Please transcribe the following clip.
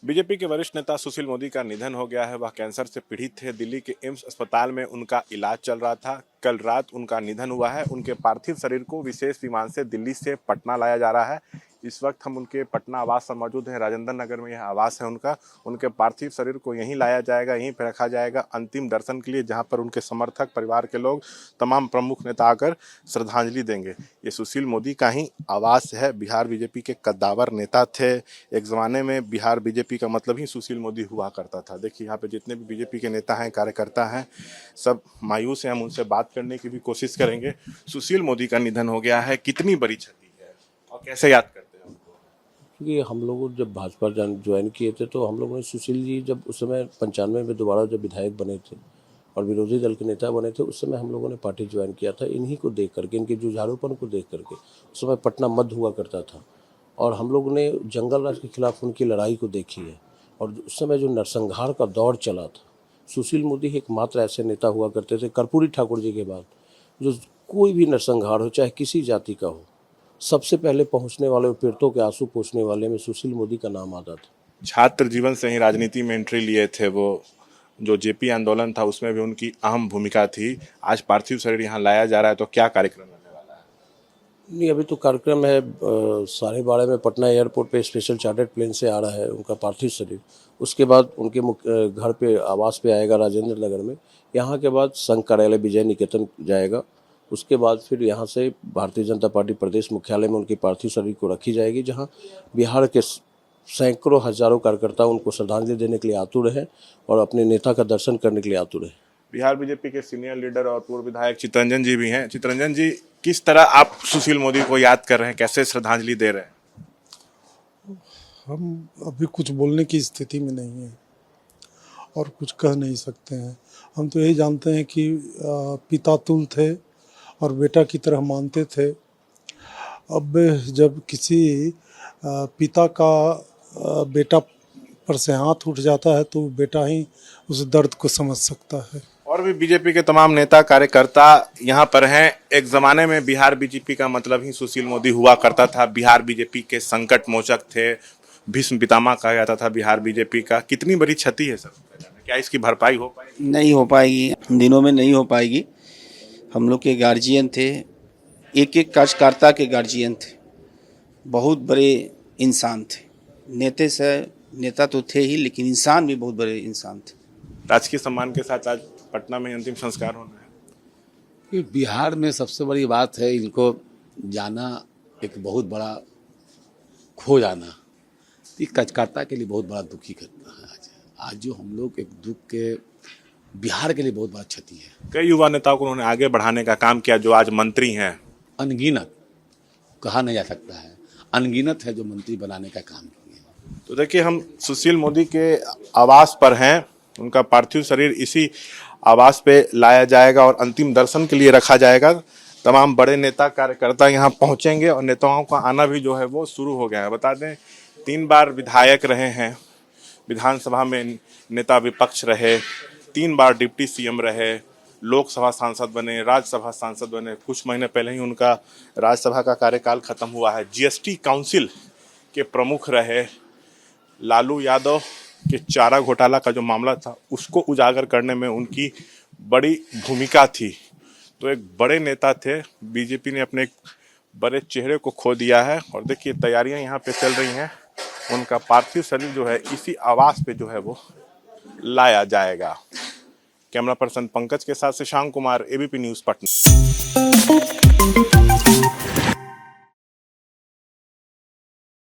BJP के वरिष्ठ नेता सुशील मोदी का निधन हो गया है। वह कैंसर से पीड़ित थे। दिल्ली के एम्स अस्पताल में उनका इलाज चल रहा था। कल रात उनका निधन हुआ है। उनके पार्थिव शरीर को विशेष विमान से दिल्ली से पटना लाया जा रहा है। इस वक्त हम उनके पटना आवास पर मौजूद हैं। राजेंद्र नगर में यह आवास है उनका। उनके पार्थिव शरीर को यहीं लाया जाएगा, यहीं पर रखा जाएगा अंतिम दर्शन के लिए, जहां पर उनके समर्थक, परिवार के लोग, तमाम प्रमुख नेता आकर श्रद्धांजलि देंगे। ये सुशील मोदी का ही आवास है। बिहार बीजेपी के कद्दावर नेता थे। एक जमाने में बिहार बीजेपी का मतलब ही सुशील मोदी हुआ करता था। देखिए यहाँ पे जितने भी बीजेपी के नेता हैं, कार्यकर्ता हैं, सब मायूस हैं। हम उनसे बात करने की भी कोशिश करेंगे। सुशील मोदी का निधन हो गया है, कितनी बड़ी क्षति है और कैसे याद करते हैं उनको? क्योंकि हम लोग जब भाजपा ज्वाइन किए थे तो हम लोगों ने सुशील जी जब उस समय 95 में दोबारा जब विधायक बने थे और विरोधी दल के नेता बने थे, उस समय हम लोगों ने पार्टी ज्वाइन किया था। इन्हीं को देख करके, इनके जुझारूपन को देख करके। उस समय पटना मध्य हुआ करता था और हम लोग ने जंगल राज के खिलाफ उनकी लड़ाई को देखी है। और उस समय जो नरसंहार का दौर चला था, सुशील मोदी एकमात्र ऐसे नेता हुआ करते थे कर्पूरी ठाकुर जी के बाद, जो कोई भी नरसंहार हो, चाहे किसी जाति का हो, सबसे पहले पहुंचने वाले, पीड़ितों के आंसू पोंछने वाले में सुशील मोदी का नाम आता था। छात्र जीवन से ही राजनीति में एंट्री लिए थे। वो जो जेपी आंदोलन था उसमें भी उनकी अहम भूमिका थी। आज पार्थिव शरीर यहाँ लाया जा रहा है, तो क्या कार्यक्रम रहने वाला है? नहीं, अभी तो कार्यक्रम है 12:30 में पटना एयरपोर्ट पे स्पेशल चार्टर्ड प्लेन से आ रहा है उनका पार्थिव शरीर। उसके बाद उनके घर पे, आवास पे आएगा राजेंद्र नगर में। यहाँ के बाद संघ कार्यालय विजय निकेतन जाएगा। उसके बाद फिर यहाँ से भारतीय जनता पार्टी प्रदेश मुख्यालय में उनकी पार्थिव शरीर को रखी जाएगी, जहाँ बिहार के सैकड़ों हजारों कार्यकर्ता उनको श्रद्धांजलि देने के लिए आतुर है और अपने नेता का दर्शन करने के लिए आतुर है। बिहार बीजेपी के सीनियर लीडर और पूर्व विधायक चितरंजन जी भी हैं। चितरंजन जी, किस तरह आप सुशील मोदी को याद कर रहे हैं, कैसे श्रद्धांजलि दे रहे हैं? हम अभी कुछ बोलने की स्थिति में नहीं है और कुछ कह नहीं सकते हैं। हम तो यही जानते हैं कि पिता तुल्य थे और बेटा की तरह मानते थे। अब जब किसी पिता का बेटा पर से हाथ उठ जाता है तो बेटा ही उस दर्द को समझ सकता है। और भी बीजेपी के तमाम नेता, कार्यकर्ता यहाँ पर हैं। एक जमाने में बिहार बीजेपी का मतलब ही सुशील मोदी हुआ करता था। बिहार बीजेपी के संकट मोचक थे। भीष्म पितामह कहा जाता था बिहार बीजेपी का। कितनी बड़ी क्षति है सर, क्या इसकी भरपाई हो पाएगी? नहीं हो पाएगी, दिनों में नहीं हो पाएगी। हम लोग के गार्जियन थे, एक एक कार्यकर्ता के गार्जियन थे, बहुत बड़े इंसान थे। नेता तो थे ही, लेकिन इंसान भी बहुत बड़े इंसान थे। राजकीय सम्मान के साथ आज पटना में अंतिम संस्कार होना है। कि बिहार में सबसे बड़ी बात है, इनको जाना एक बहुत बड़ा खो जाना, ये कार्यकर्ता के लिए बहुत बड़ा दुखी घटना है। आज जो हम लोग एक दुख के, बिहार के लिए बहुत बड़ा क्षति है। कई युवा नेताओं को उन्होंने आगे बढ़ाने का काम किया, जो आज मंत्री हैं। अनगिनत कहा नहीं जा सकता है, अनगिनत है जो मंत्री बनाने का काम किए। तो देखिए, हम सुशील मोदी के आवास पर हैं। उनका पार्थिव शरीर इसी आवास पे लाया जाएगा और अंतिम दर्शन के लिए रखा जाएगा। तमाम बड़े नेता, कार्यकर्ता यहाँ पहुंचेंगे और नेताओं का आना भी जो है वो शुरू हो गया है। बता दें, 3 बार विधायक रहे हैं, विधानसभा में नेता विपक्ष रहे, 3 बार डिप्टी सीएम रहे, लोकसभा सांसद बने, राज्यसभा सांसद बने। कुछ महीने पहले ही उनका राज्यसभा का कार्यकाल खत्म हुआ है। जीएसटी काउंसिल के प्रमुख रहे। लालू यादव के चारा घोटाला का जो मामला था, उसको उजागर करने में उनकी बड़ी भूमिका थी। तो एक बड़े नेता थे। बीजेपी ने अपने एक बड़े चेहरे को खो दिया है और देखिए तैयारियां यहाँ पे चल रही हैं। उनका पार्थिव शरीर जो है इसी आवास पे जो है वो लाया जाएगा। कैमरा पर्सन पंकज के साथ शशांक कुमार, एबीपी न्यूज़, पटना।